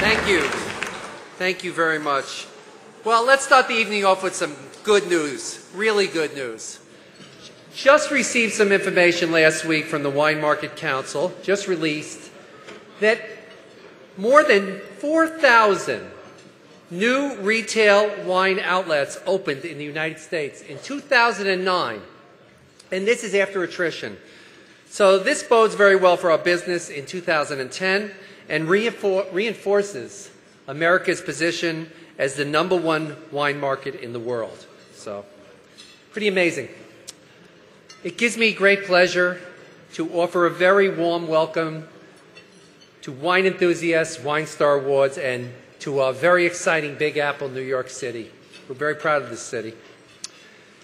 Thank you. Thank you very much. Well, let's start the evening off with some good news, really good news. Just received some information last week from the Wine Market Council, just released, that more than 4,000 new retail wine outlets opened in the United States in 2009, and this is after attrition. So this bodes very well for our business in 2010 and reinforces America's position as the #1 wine market in the world. So, pretty amazing. It gives me great pleasure to offer a very warm welcome to Wine Enthusiast, Wine Star Awards, and to our very exciting Big Apple, New York City. We're very proud of this city.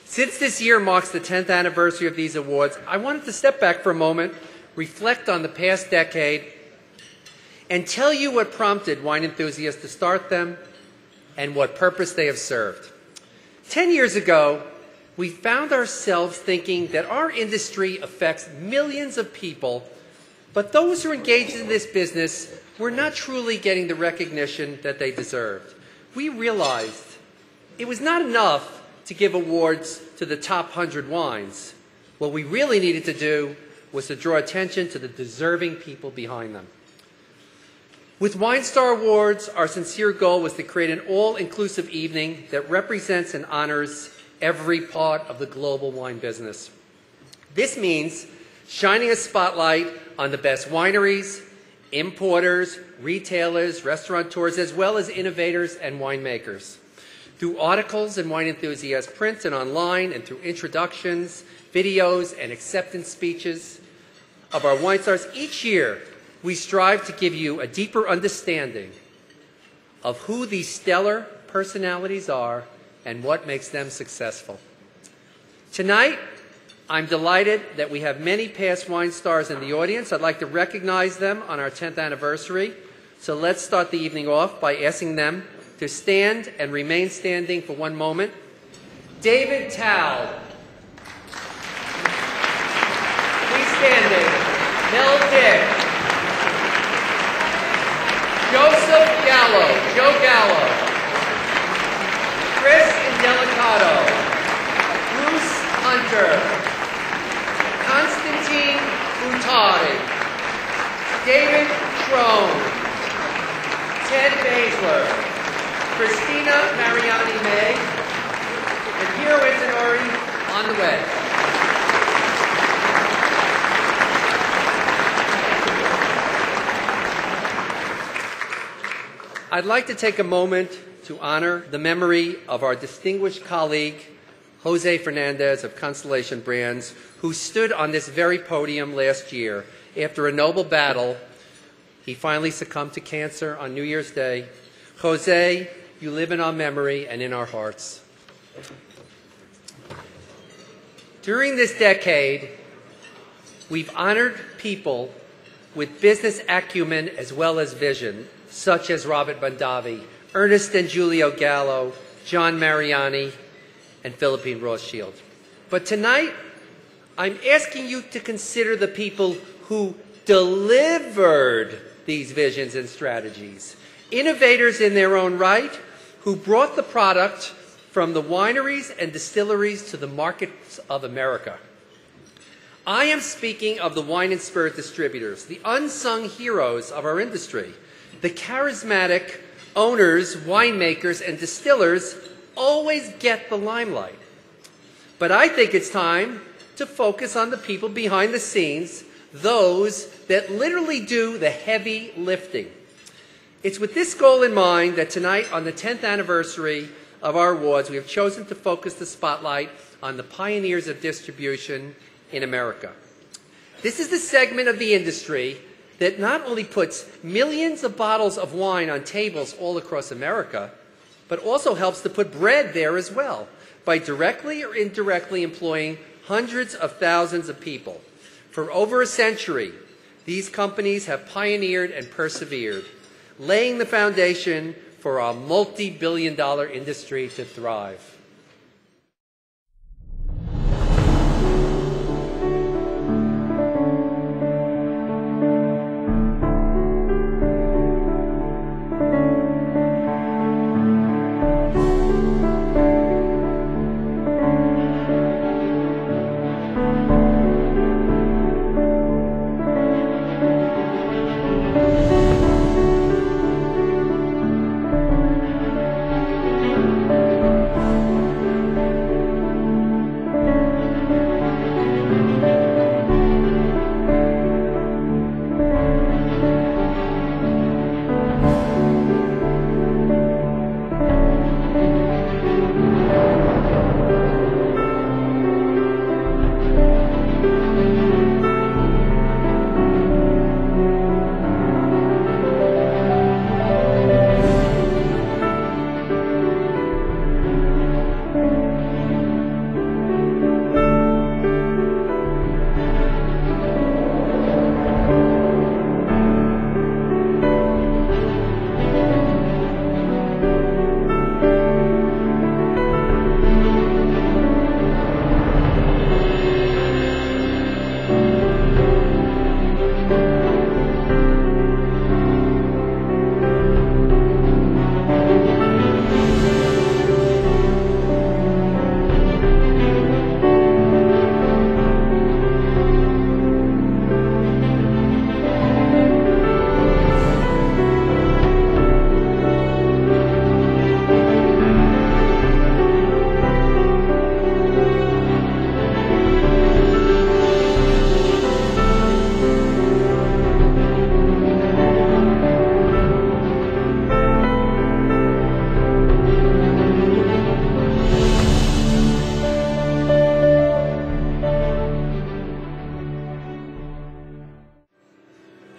Since this year marks the 10th anniversary of these awards, I wanted to step back for a moment, reflect on the past decade, and tell you what prompted Wine Enthusiasts to start them and what purpose they have served. 10 years ago, we found ourselves thinking that our industry affects millions of people, but those who are engaged in this business were not truly getting the recognition that they deserved. We realized it was not enough to give awards to the top 100 wines. What we really needed to do was to draw attention to the deserving people behind them. With Wine Star Awards, our sincere goal was to create an all-inclusive evening that represents and honors every part of the global wine business. This means shining a spotlight on the best wineries, importers, retailers, restaurateurs, as well as innovators and winemakers. Through articles in Wine Enthusiast print and online, and through introductions, videos, and acceptance speeches of our wine stars, each year we strive to give you a deeper understanding of who these stellar personalities are and what makes them successful. Tonight, I'm delighted that we have many past wine stars in the audience. I'd like to recognize them on our 10th anniversary. So let's start the evening off by asking them to stand and remain standing for one moment. David Tal. Please stand, David. Mel Dick. Joseph Gallo. Joe Gallo. Chris Indelicato. Bruce Hunter. Constantine Butari, David Trone, Ted Basler, Christina Mariani May, and Hiro Itanori on the way. I'd like to take a moment to honor the memory of our distinguished colleague, Jose Fernandez of Constellation Brands, who stood on this very podium last year. After a noble battle, he finally succumbed to cancer on New Year's Day. Jose, you live in our memory and in our hearts. During this decade, we've honored people with business acumen as well as vision, such as Robert Mondavi, Ernest and Giulio Gallo, John Mariani, and Philippine Rothschild. But tonight, I'm asking you to consider the people who delivered these visions and strategies. Innovators in their own right, who brought the product from the wineries and distilleries to the markets of America. I am speaking of the wine and spirit distributors, the unsung heroes of our industry, the charismatic owners, winemakers, and distillers always get the limelight. But I think it's time to focus on the people behind the scenes, those that literally do the heavy lifting. It's with this goal in mind that tonight, on the 10th anniversary of our awards, we have chosen to focus the spotlight on the pioneers of distribution in America. This is the segment of the industry that not only puts millions of bottles of wine on tables all across America, but also helps to put bread there as well, by directly or indirectly employing hundreds of thousands of people. For over a century, these companies have pioneered and persevered, laying the foundation for our multi-billion-dollar industry to thrive.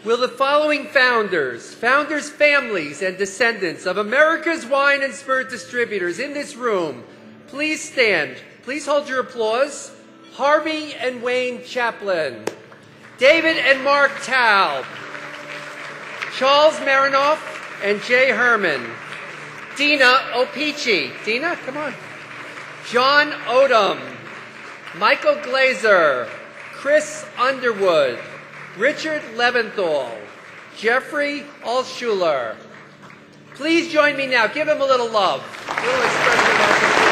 Will the following founders, families, and descendants of America's wine and spirit distributors in this room please stand? Please hold your applause. Harvey and Wayne Chaplin, David and Mark Taub, Charles Marinoff and Jay Herman, Dina Opici, Dina, come on, John Odom, Michael Glazer, Chris Underwood, Richard Leventhal, Jeffrey Altschuler. Please join me now. Give him a little love. A little expression of love.